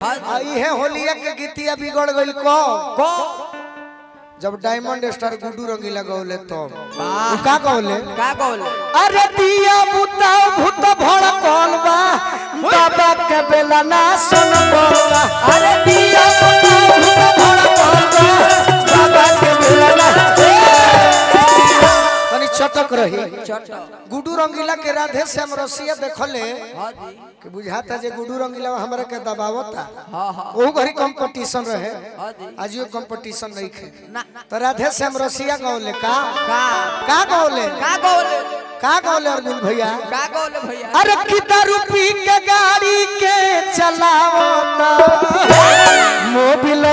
आई है होलिया के गीतिया बिगड़ गइल को जब डायमंड स्टार गुड्डू रंगीला गौले तो का कहले अरे दिया बुता भूत भड़ कोलबा बाबा के बेला ना सुन बोला अरे दिया बुता भूत भड़ कोलबा बाबा के बेला ना तनी चटक रही गुड्डू रंगीला के राधे श्याम रसिया देखले कि बुझाता जे गुड्डू रंगीला हमरा के दबावता ओ घरी कंपटीशन रहे आज यो कंपटीशन नहीं खे तो राधे श्याम रसिया गौले का गौले अर्जुन भैया अरे कितना रुपी के गाड़ी के चलाओ ना मोबिल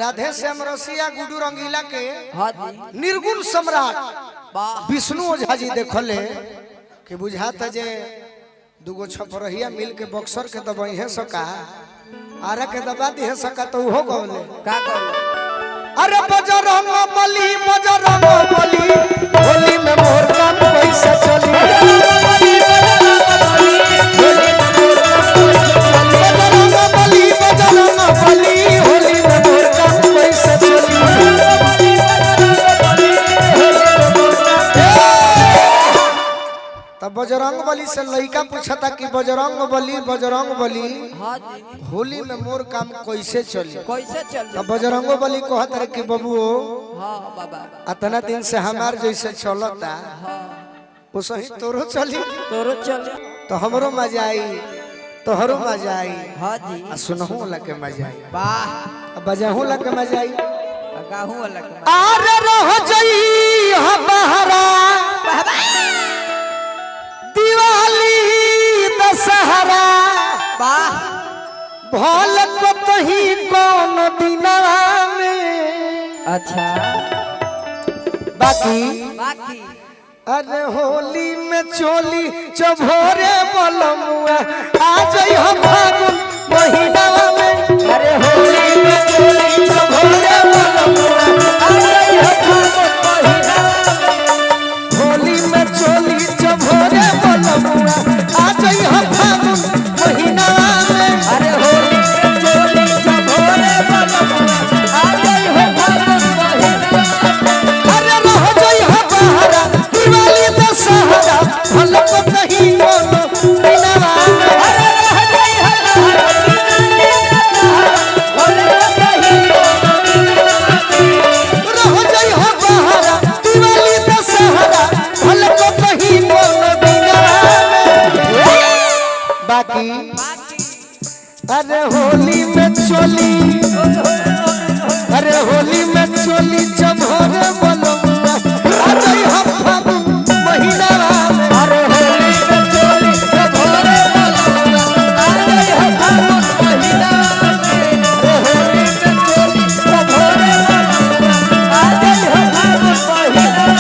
राधे श्याम रसिया गुड्डू रंगीला के निर्गुण सम्राट विष्णु ओझा जी देखले कि बुझाता जे दुगो छपरहिया मिल के बक्सर के दबाई है सका आरा के दबा दी है सका तो हो गौले अरे बजरंग बली होली में मोर काम पैसा चली बजरंग बली से लड़का पूछता कि बजरंग बली होली में मोर काम कैसे चली तब बजरंग बली कहत रहे कि बबू अतना दिन से हमार जैसे चलता वो सही तोरो चली तो हमरो मजा आई तोहरो मजा आई सुनहू लगे मजा आई बजाहू लगे मजा आई अरे रह जई हमारा दिवाली दशहरा भोल को तही कौन दिनवा में अच्छा बाकी अरे होली में चोली चभोरे बलमुआ आ जाई हम फागुन महीनावा में अरे होली में चोली चभोरे बलमुआ आ जाई हम फागुन महीनावा में होली में चोली चभोरे बलमुआ आ जाई हम फागुन महीनावा में अरे होली में चोली चभोरे बलमुआ आ जाई हम फागुन महीनावा में अरे रह जाई हम बहरा दिवाली दशहरा भल को नहीं कोनो दिनवा में अरे रह जाई हम बहरा दिवाली दशहरा भल को नहीं कोनो दिनवा में रह जाई हम बहरा दिवाली दशहरा भल को नहीं कोनो दिनवा में बाकी अरे होली में चोली चभोरे बलमुआ आ जाई हम फागुन महीनावा में अरे होली में चोली चभोरे बलमुआ आ जाई हम फागुन महीनावा में होली में चोली चभोरे बलमुआ आ जाई हम फागुन महीनावा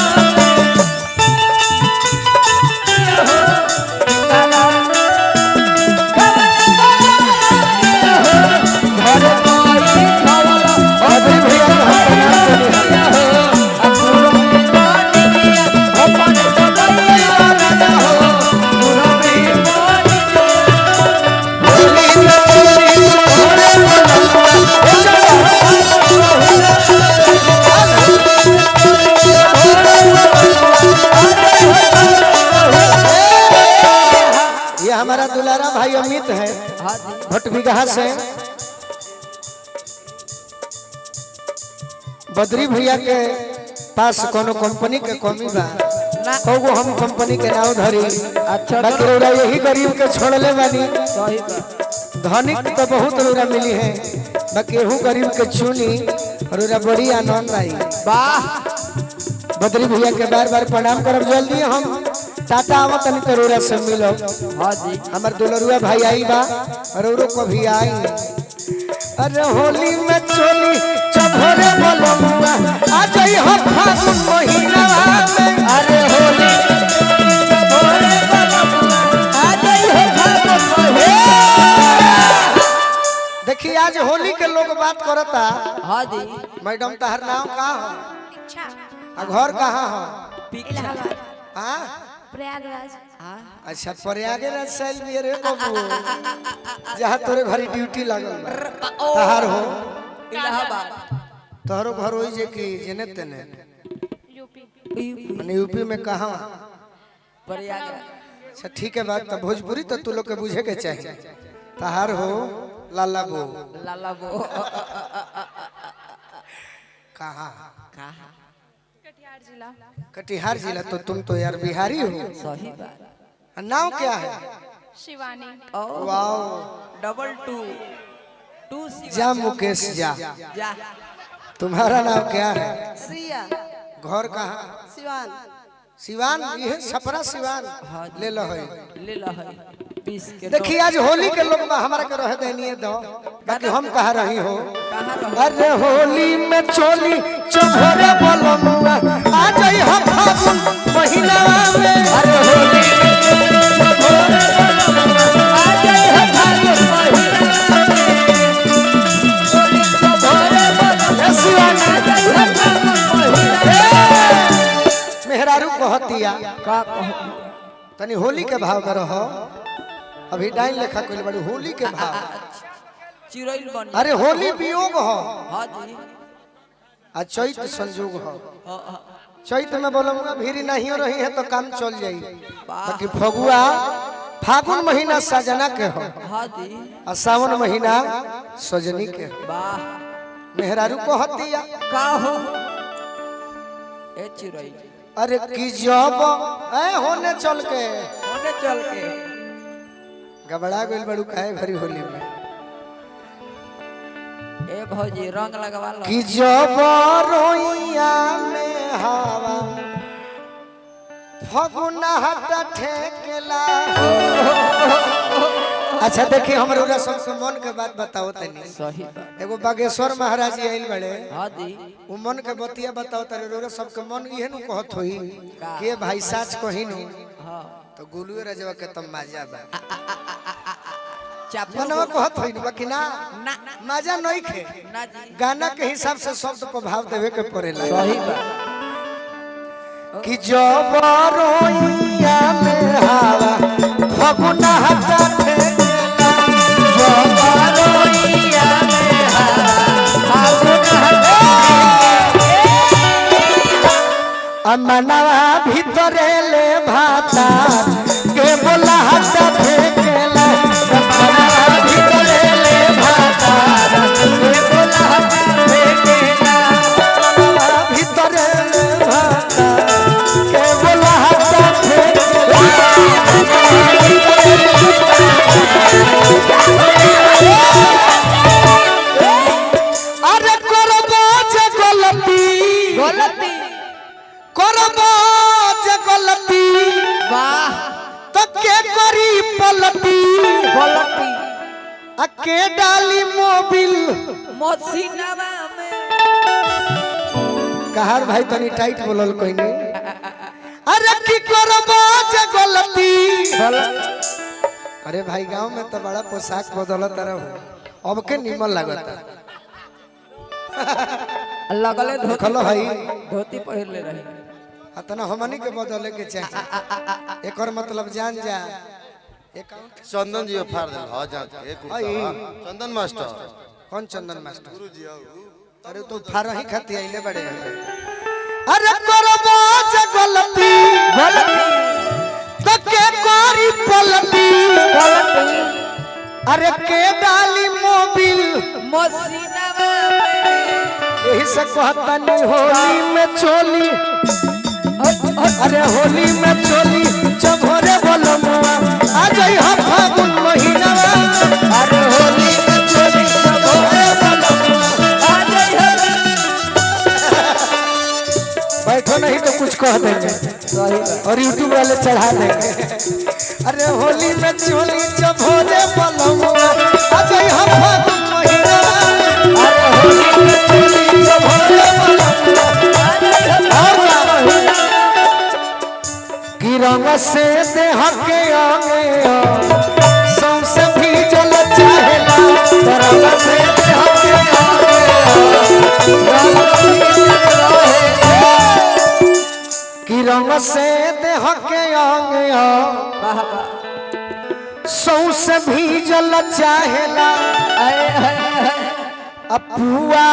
हमारा दुलारा भाई अमित है भटबिगहा से बद्री भैया के पास कोनो कंपनी के कमी बा कहो हम कंपनी के नाव धरी अच्छा रौरा यही गरीब के छोड़ले बानी धनिक तो बहुत रौरा मिली है बाकी एहू गरीब के चुनी रौरा बड़ी आनंद आई वाह बद्री भैया के बार बार प्रणाम करब जल्दी हम टाटा आवत तनी तरोरा से मिलो हां जी हमर दुलरुआ भाई आई बा रौरो को भी आई अरे होली में चोली चभोरे बलमुआ आ जाई हम फागुन महीनावा में अरे होली में चोली चभोरे बलमुआ आ जाई हम फागुन महीनावा देखिए आज होली के लोग बात करता। हाँ जी। मैडम तहर नाम कहाँ हो? इच्छा घर कहाँ हो? इलाहाबाद हाँ प्रयागराज। अच्छा प्रयागराज साइल भी रे बाबू जहाँ तोरे घरी ड्यूटी लागल बा तहार हो इलाहाबाद। तोहरो घर होई जे कि जेने तेने यूपी माने यूपी में कहाँ? प्रयागराज। अच्छा ठीक है बात। तो भोजपुरी तो तू लोग के बुझे के चाहिए। तहार हो लाला बो लाला बो कहाँ? कहाँ? कटिहार जिला। कटिहार जिला। तो तुम तो यार बिहारी हो। सही बात। नाम क्या है? Shivani. Wow double two two जा मुकेश जा। जा। तुम्हारा नाम क्या है? सिया। घर कहाँ? सिवान। सिवान। ये छपरा सिवान। ले लो है। ले लो है 20 के। देखिए आज होली के लोग बा हमारा के रह देनिए दो बाकी हम कहा रही हो। अरे होली में चोली चोरे बोलो मुआ आ जाई हम फागुन महीना में। अरे होली में चोरे बोलो मुआ आ जाई हम फागुन महीना में। शिवानी आ जाई हम फागुन महीना। मेहरारू कहतिया का कहो तनी होली के भाव में रहो। अभी डाइन लेखा कोई बड़ी होली के भाव। चिरैल बन। अरे होली वियोग हो हाँ जी। आ चैत संयोग हो। चैत में बोलूंगा भीड़ नहीं रही है तो काम चल जाई। बाकी फगुआ फागुन महीना सजना के हो हाँ जी। और सावन महीना सजनी के हो। वाह। मेहरारू को हतिया का हो ए चिरैल। अरे की जब होने चल के होने चल के गबड़ा गइल बड़ू काहे भरी होली में। ए भौजी रंग लगवा लो। कि जब रोइया में हवा फगुना हटा ठेकेला। अच्छा देखिए हमरो रसम के मन के बात बताओ तनी। सही बात। एगो बागेश्वर महाराज जी आइल बड़े। हाँ जी। उ मन के बतिया बताओ तरे रोरा सबके मन इहे नु कहत होई के भाई साच कहिनु। हाँ तो गुलुए रजवा के तम मजा बा चापो मनवा कहत होई बाकी ना ना मजा नहीं खे। ना जी। गाना के हिसाब से शब्द को भाव देवे के पड़ेला। सही बात। कि जब रोइया में हवा फगुना हटा ठेकेला। जब रोइया में हवा फगुना हटा अमनवा भीतरे ले भाता के बोला हटा फेकेला। अमनवा भीतरे ले भाता के बोला हटा फेकेला। अमनवा भीतरे ले भाता के बोला हटा फेकेला। अरे करबो जे गलती गलती करबो जे गलती वाह। तो के करी पलटी गलती आ के डाली मोबिल। मोसीनावा में कहार भाई तनी टाइट बोलल कोई नहीं। अरे की करबो जे गलती। अरे भाई गांव में तो बड़ा पोशाक बदलत रहो अब के निमन लागता। लगले देखलो भाई धोती पहिर ले रही। अतना हमनी के बदले के चाहिए। एकर मतलब जान जा अकाउंट चंदन जी फाड़ दे हां जान के आई। चंदन मास्टर कौन चंदन मास्टर? गुरुजी अरे तो फाड़ ही खाती आइले बड़े। अरे करबो जे गलती तो के करी पलटी। अरे के डाली मोबिल मोसीनावा में यही से कहतनी होली में चोली। अरे होली में चोली चभोरे बोलो मुआ आ जाई हम फागुन महीना। अरे होली में चोली चभोरे बोलो मुआ आ जाई हम। बैठो नहीं तो कुछ कह देंगे और यूट्यूब वाले चढ़ा देंगे। अरे होली में चोली चभोरे बोलो मुआ आ जाई हम फागुन महीना। अरे होली में चोली चभोरे बोलो मुआ आ जाई हम फागुन महीना। कि रंग से देह के आगे सौंसे भी जल चाहेला। रंग से देह के कि रंग से देह के अंग वाह वाह सौंसे भीजल चाहेला अपुआ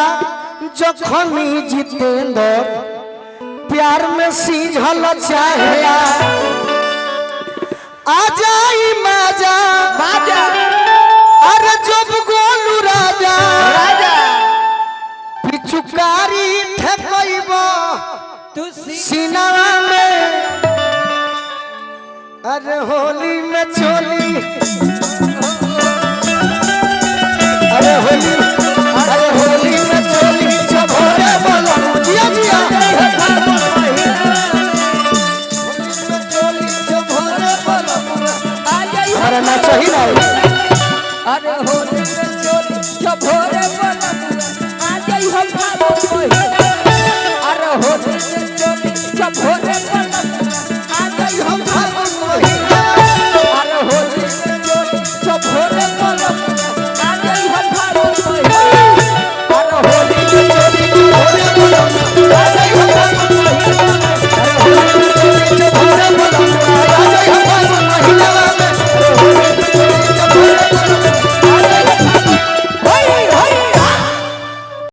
जखनी जितेंद्र प्यार में सीझल चाहेला आ जाई माजा बाजा अरे जब गोलू राजा राजा पिचुकारी ठेकइब तू सीनावा में अरे होली में चोली अरे होली